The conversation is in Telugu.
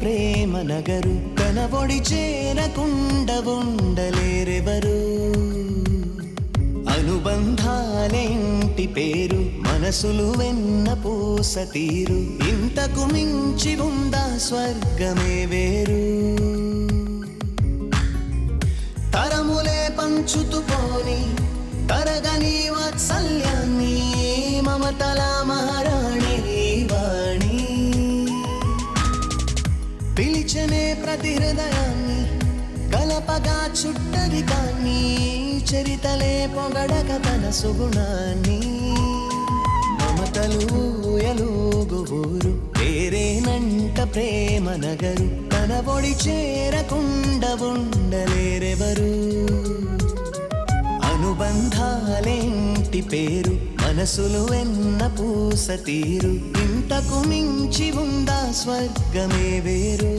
ప్రేమ నగరు తన ఒడి చేరకుండా ఉండలేరెవరు అనుబంధాలే ఇంటి పేరు మనసులు వెన్న పూస తీరు ఇంతకు మించి ఉందా స్వర్గమే వేరు తరములే పంచుతూ పోని తరగని వాత్సల్యాన్ని మమతల మహారాణి వాణి పిలిచనే ప్రతి హృదయాన్ని కలపగా చుట్టది కాన్ని చరితలే పొగడక తన సుగుణాన్ని మమతలు ఎలుగుబూరు పేరేనంట ప్రేమ నగరు తన ఒడి చేరకుండా ఉండలేరెవరు అనుబంధాలేంటి పేరు మనసులు వెన్న పూస తీరు ఇంతకు మించి ఉందా స్వర్గమే వేరు